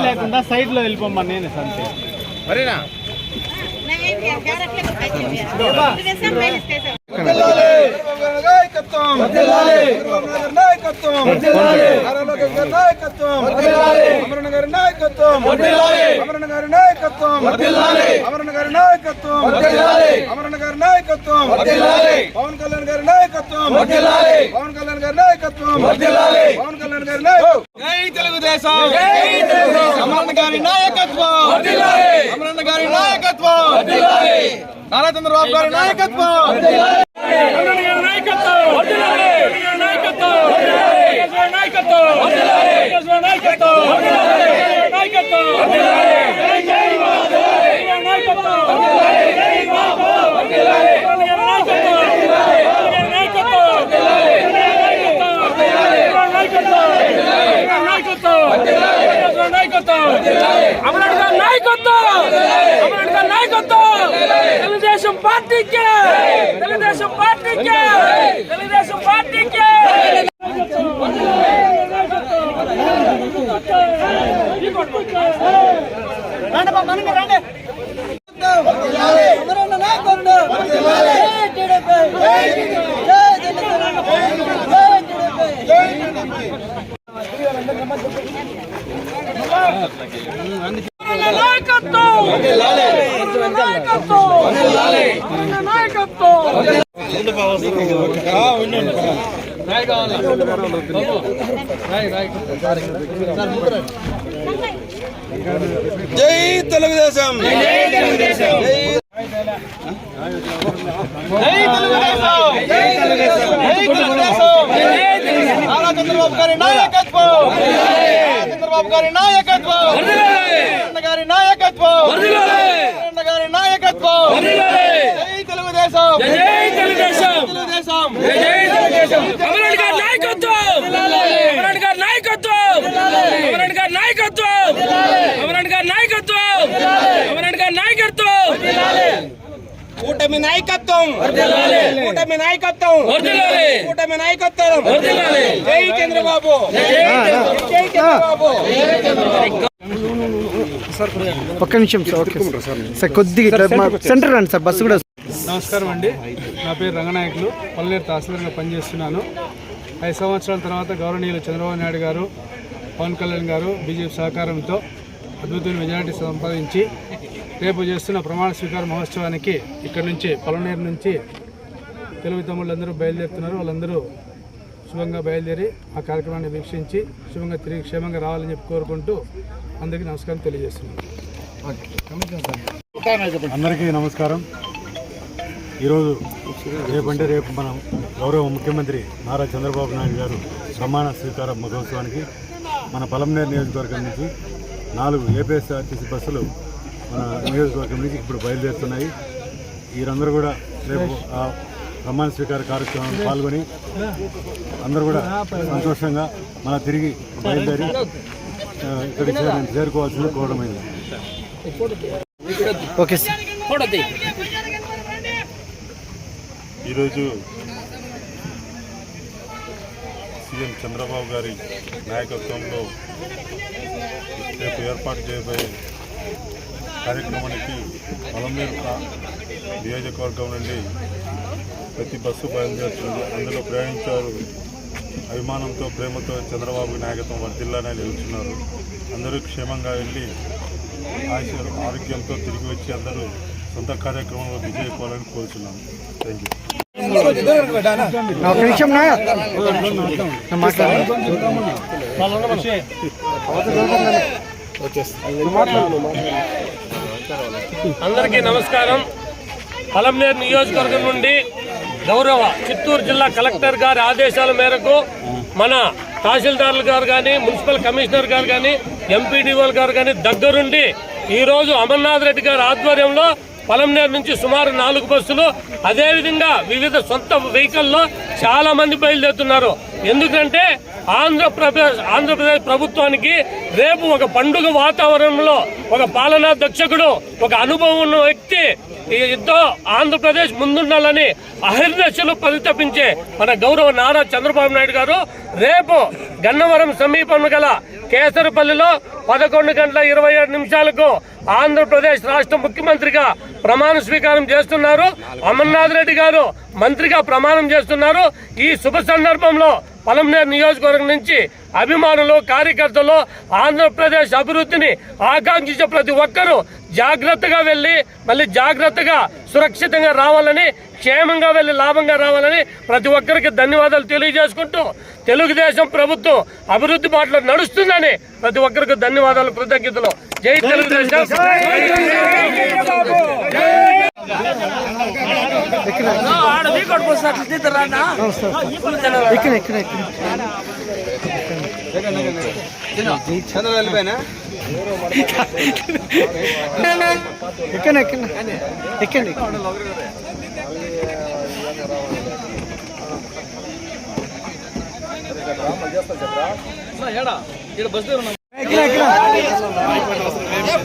లేకుండా సైడ్ లో వెళ్ళిపోమ్మా నేనే సంతే మరేనా పవన్ కళ్యాణ్ గారి నాయకత్వం, పవన్ కళ్యాణ్ గారి నాయకత్వం, పవన్ కళ్యాణ్ గారి నాయకత్వం, జై తెలుగుదేశం, అమరణ గారి నాయకత్వం, అమరణ గారి నాయకత్వం, నారా చంద్రబాబు గారి నాయకత్వం, అమరణ గారి నాయకత్వం, నాయకత్వం, నాయకత్వం, నాయకత్వం, తెలుగుదేశం పార్టీకి, తెలుగుదేశం పార్టీకి, తెలుగుదేశం పార్టీకి. జై తెలుగుదేశం, జై తెలుగుదేశం, నారా చంద్రబాబు గారి నాయకత్వం, చంద్రబాబు గారి నాయకత్వం, గారి నాయకత్వం, గారి నాయకత్వం, జై తెలుగుదేశం, జై తెలుగుదేశం, తెలుగుదేశం, జై తెలుగుదేశం, అమరణ గారి నాయకత్వం, అమరణ గారి నాయకత్వం, అమరణ గారి నాయకత్వం, అమరణ గారి నాయకత్వం, అమరణ గారి నాయకత్వం, కూటమి నాయకత్వం, కూటమి నాయకత్వం, కూటమి నాయకత్వం, జై చంద్రబాబు, జై చంద్రబాబు. ఒక్క నిమిషం సార్, కొద్దిగా సెంటర్ రండి సార్, బస్సు కూడా. నమస్కారం అండి, నా పేరు రంగనాయకులు, పల్లెరు తహసీల్దార్గా పనిచేస్తున్నాను. 5 సంవత్సరాల తర్వాత గౌరవనీయులు చంద్రబాబు నాయుడు గారు, పవన్ కళ్యాణ్ గారు బీజేపీ సహకారంతో అద్భుతమైన మెజారిటీ సంపాదించి రేపు చేస్తున్న ప్రమాణ స్వీకార మహోత్సవానికి ఇక్కడ నుంచి పలనేరు నుంచి తెలుగు తమ్ముళ్ళందరూ బయలుదేరుతున్నారు. వాళ్ళందరూ శుభంగా బయలుదేరి ఆ కార్యక్రమాన్ని వీక్షించి శుభంగా తిరిగి క్షేమంగా రావాలని చెప్పి కోరుకుంటూ అందరికీ నమస్కారం తెలియజేస్తున్నాను. అందరికీ నమస్కారం. ఈరోజు రేపు మనం గౌరవ ముఖ్యమంత్రి నారా చంద్రబాబు నాయుడు గారు ప్రమాణ స్వీకార మహోత్సవానికి మన పలమనేరు నియోజకవర్గం నుంచి 4 ఏపీఎస్ఆర్టీసీ బస్సులు మన నియోజకవర్గం నుంచి ఇప్పుడు బయలుదేరుతున్నాయి. వీరందరూ కూడా రేపు ఆ ప్రమాణ స్వీకార కార్యక్రమంలో పాల్గొని అందరూ కూడా సంతోషంగా మన తిరిగి బయలుదేరి ఇక్కడికి చేరుకోవాల్సింది కోరడమైంది. Okay sir. ఈరోజు సీఎం చంద్రబాబు గారి నాయకత్వంలో రేపు ఏర్పాటు చేయబోయే కార్యక్రమానికి పలమనేరు నియోజకవర్గం నుండి ప్రతి బస్సు బయలుదేరుతుంది. అందులో ప్రయాణించారు అభిమానంతో, ప్రేమతో చంద్రబాబు నాయకత్వం వర్ధిల్లాలని నిలుచున్నారు. అందరూ క్షేమంగా వెళ్ళి ఆరోగ్యంతో తిరిగి వచ్చి అందరూ సొంత కార్యక్రమంలో విజయపోవాలని కోరుచున్నాను. Thank you. అందరికీ నమస్కారం. పలమనేరు నియోజకవర్గం నుండి గౌరవ చిత్తూరు జిల్లా కలెక్టర్ గారి ఆదేశాల మేరకు మన తహసీల్దార్లు గారు కానీ, మున్సిపల్ కమిషనర్ గారు కానీ, ఎంపీడీఓలు గారు కానీ దగ్గరుండి ఈరోజు అమర్నాథ్ రెడ్డి గారి ఆధ్వర్యంలో పలంనేరు నుంచి సుమారు 4 బస్సులు, అదేవిధంగా వివిధ సొంత వెహికల్లో చాలా మంది బయలుదేరుతున్నారు. ఎందుకంటే ఆంధ్రప్రదేశ్ ప్రభుత్వానికి రేపు ఒక పండుగ వాతావరణంలో ఒక పాలనా దక్షకుడు, ఒక అనుభవం ఉన్న వ్యక్తి ఎంతో ఆంధ్రప్రదేశ్ ముందుండాలని అహర్నిశలు పరితపించే మన గౌరవ నారా చంద్రబాబు నాయుడు గారు రేపు గన్నవరం సమీపంలో గల కేసరపల్లిలో 11:27 ఆంధ్రప్రదేశ్ రాష్ట్ర ముఖ్యమంత్రిగా ప్రమాణ స్వీకారం చేస్తున్నారు. అమర్నాథ్ రెడ్డి గారు మంత్రిగా ప్రమాణం చేస్తున్నారు. ఈ శుభ సందర్భంలో పలంనేరు నియోజకవర్గం నుంచి అభిమానులు, కార్యకర్తలు, ఆంధ్రప్రదేశ్ అభివృద్ధిని ఆకాంక్షించే ప్రతి ఒక్కరూ జాగ్రత్తగా వెళ్ళి మళ్ళీ జాగ్రత్తగా సురక్షితంగా రావాలని, క్షేమంగా వెళ్ళి లాభంగా రావాలని ప్రతి ఒక్కరికి ధన్యవాదాలు తెలియజేసుకుంటూ, తెలుగుదేశం ప్రభుత్వం అభివృద్ధి బాటలో నడుస్తుందని ప్రతి ఒక్కరికి ధన్యవాదాలు, కృతజ్ఞతలు. జై తెలుగుదేశం. ఎక్కండి.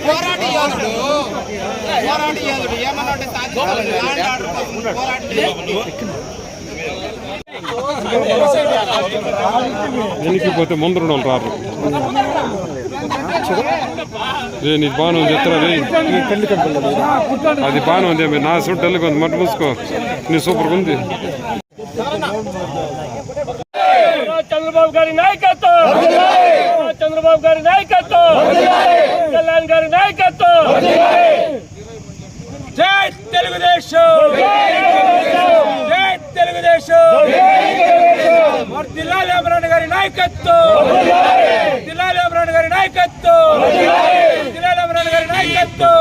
పోరాటి యోధుడు ఏమన్నా వెనక్కిపోతే ముందర రారు. నీకు బాగానే ఉంది చెప్తారా? అది బాగానే ఉంది. నా సూట్ తెల్లగా ఉంది, మట్టి మూసుకో, నీ సూపర్గా ఉంది. చంద్రబాబు గారి నాయకత్వం, చంద్రబాబు గారి నాయకత్వం, కళ్యాణ్ గారి నాయకత్వం. జై తెలుగుదేశం, జై తెలుగుదేశం. వర్ధిల్లాలి అమరావతి గారి నాయకత్వం, వర్ధిల్లాలి అమరావతి గారి నాయకత్వం, వర్ధిల్లాలి అమరావతి గారి నాయకత్వం.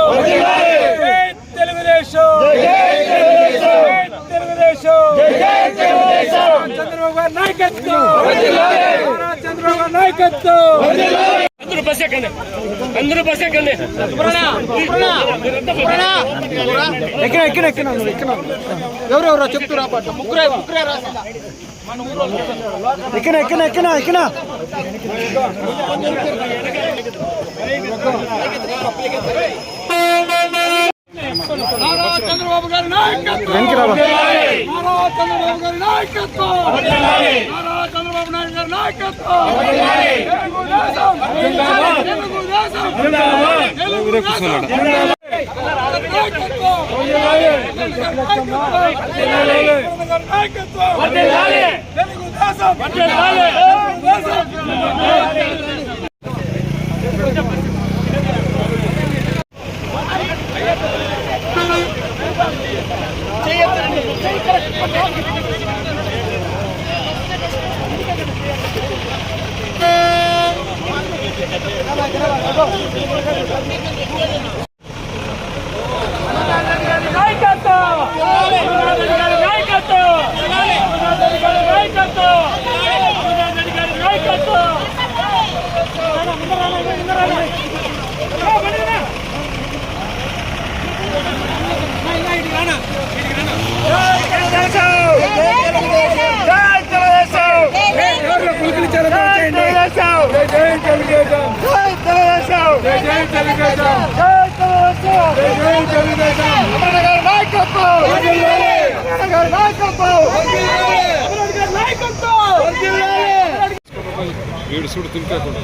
జై తెలుగుదేశం, జై తెలుగుదేశం, చంద్రబాబు గారి నాయకత్వం, చంద్రబాబు గారి నాయకత్వం. అందరూ బస్ ఎక్కండి, అందరూ బస్ ఎక్కండి. ఎవరెవరో చెప్తురా ముగ్గురే రాసిందా ఎక్కనా చంద్రబాబు గారి నాయకత్వం, చంద్రబాబు గారి నాయకత్వం, చంద్రబాబు నాయుడు గారి నాయకత్వం. ఏడు చూడు తింపేకుండా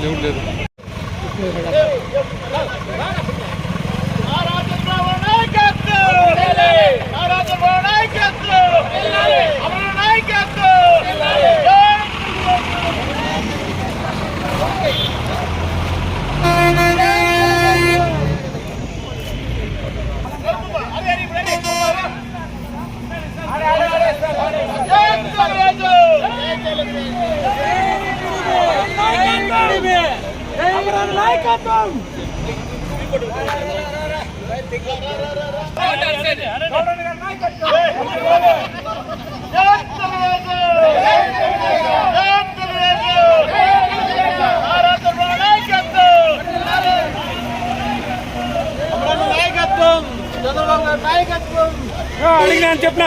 ఎవరు లేదు. నాయకత్వం చంద్రబాబు నాయకత్వం అడిగినా అని చెప్పిన